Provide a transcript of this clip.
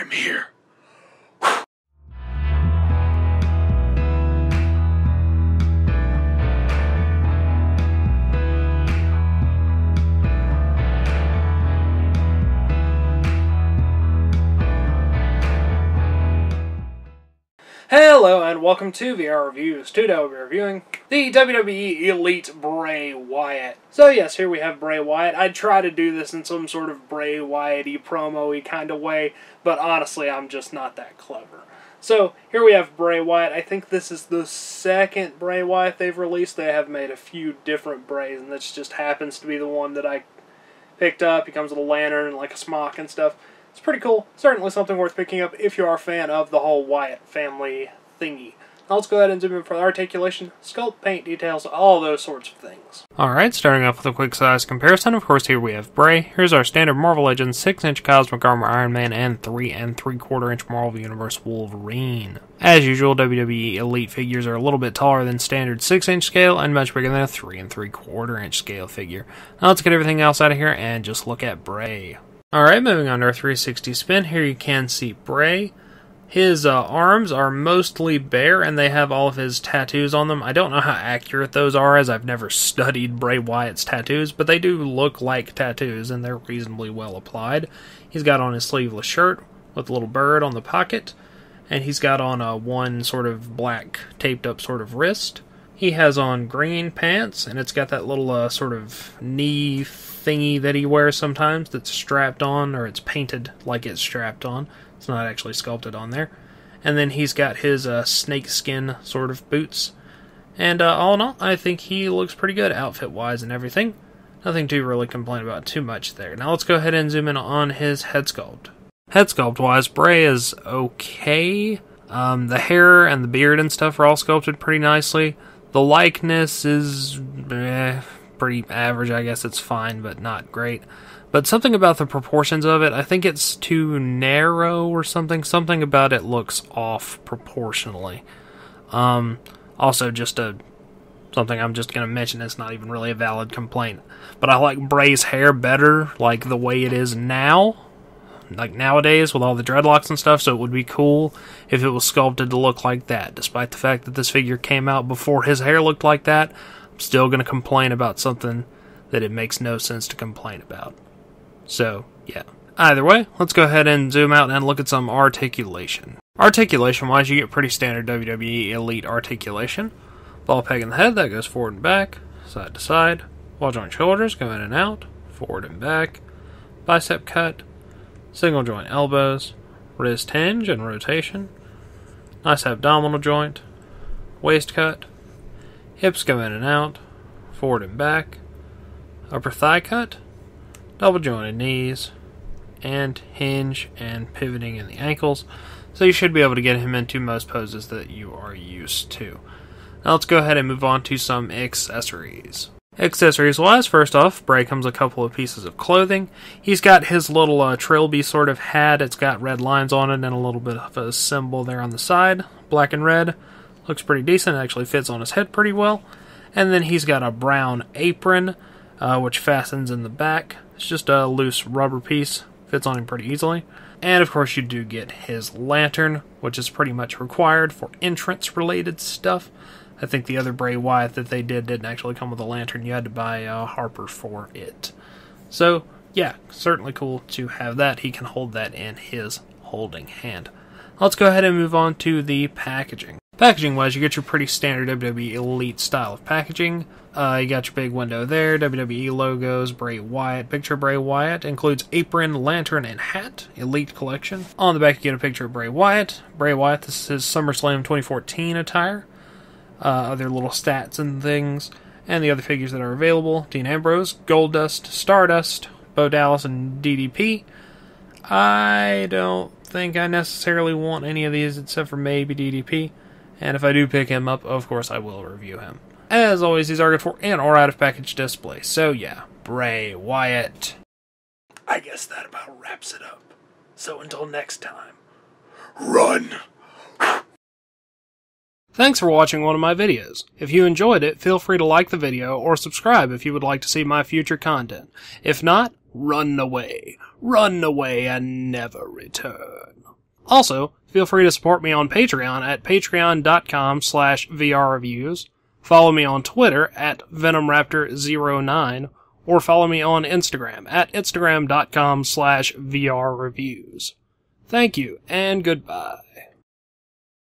I'm here. Hello and welcome to VR Reviews. Today we'll be reviewing the WWE Elite Bray Wyatt. So yes, here we have Bray Wyatt. I try to do this in some sort of Bray Wyatt-y, promo-y kind of way, but honestly I'm just not that clever. So here we have Bray Wyatt. I think this is the second Bray Wyatt they've released. They have made a few different Brays, and this just happens to be the one that I picked up. He comes with a lantern and like a smock and stuff. It's pretty cool. Certainly something worth picking up if you are a fan of the whole Wyatt family thingy. Now let's go ahead and zoom in for the articulation, sculpt, paint details, all those sorts of things. Alright, starting off with a quick size comparison. Of course, here we have Bray. Here's our standard Marvel Legends 6-inch Cosmic Armor Iron Man and 3 3/4-inch Marvel Universe Wolverine. As usual, WWE Elite figures are a little bit taller than standard 6-inch scale and much bigger than a 3 3/4-inch scale figure. Now let's get everything else out of here and just look at Bray. Alright, moving on to our 360 spin. Here you can see Bray. His arms are mostly bare, and they have all of his tattoos on them. I don't know how accurate those are, as I've never studied Bray Wyatt's tattoos, but they do look like tattoos, and they're reasonably well applied. He's got on his sleeveless shirt with a little bird on the pocket, and he's got on one sort of black taped-up sort of wrist. He has on green pants, and it's got that little sort of knee thingy that he wears sometimes that's strapped on, or it's painted like it's strapped on. It's not actually sculpted on there. And then he's got his snakeskin sort of boots. And all in all, I think he looks pretty good outfit-wise and everything. Nothing to really complain about too much there. Now let's go ahead and zoom in on his head sculpt. Head sculpt-wise, Bray is okay. The hair and the beard and stuff are all sculpted pretty nicely. The likeness is pretty average, I guess. It's fine, but not great. But something about the proportions of it, I think it's too narrow or something. Something about it looks off proportionally. Also, just something I'm just going to mention. It's not even really a valid complaint. But I like Bray's hair better, like the way it is now. Like nowadays, with all the dreadlocks and stuff, so it would be cool if it was sculpted to look like that. Despite the fact that this figure came out before his hair looked like that, I'm still going to complain about something that it makes no sense to complain about. So, yeah. Either way, let's go ahead and zoom out and look at some articulation. Articulation-wise, you get pretty standard WWE Elite articulation. Ball peg in the head, that goes forward and back, side to side. Ball joint shoulders go in and out, forward and back. Bicep cut. Single joint elbows. Wrist hinge and rotation. Nice abdominal joint. Waist cut. Hips go in and out, forward and back. Upper thigh cut. Double jointed knees, and hinge and pivoting in the ankles, so you should be able to get him into most poses that you are used to. Now let's go ahead and move on to some accessories. Accessories wise, first off, Bray comes with a couple of pieces of clothing. He's got his little trilby sort of hat. It's got red lines on it and a little bit of a symbol there on the side, black and red. Looks pretty decent, it actually fits on his head pretty well. And then he's got a brown apron, which fastens in the back. It's just a loose rubber piece, fits on him pretty easily. And of course you do get his lantern, which is pretty much required for entrance related stuff. I think the other Bray Wyatt that they didn't actually come with a lantern. You had to buy Harper for it. So yeah, certainly cool to have that. He can hold that in his holding hand. Let's go ahead and move on to the packaging. Packaging wise, you get your pretty standard WWE Elite style of packaging. You got your big window there, WWE logos, Bray Wyatt. Picture of Bray Wyatt includes apron, lantern, and hat. Elite collection. On the back, you get a picture of Bray Wyatt. Bray Wyatt, this is his SummerSlam 2014 attire. Other little stats and things. And the other figures that are available. Dean Ambrose, Goldust, Stardust, Bo Dallas, and DDP. I don't think I necessarily want any of these except for maybe DDP. And if I do pick him up, of course I will review him. As always, these are good for in or out of package display. So yeah, Bray Wyatt. I guess that about wraps it up. So until next time, run! Thanks for watching one of my videos. If you enjoyed it, feel free to like the video or subscribe if you would like to see my future content. If not, run away. Run away and never return. Also, feel free to support me on Patreon at patreon.com/vrreviews, follow me on Twitter at venomraptor09, or follow me on Instagram at instagram.com/vrreviews. Thank you, and goodbye.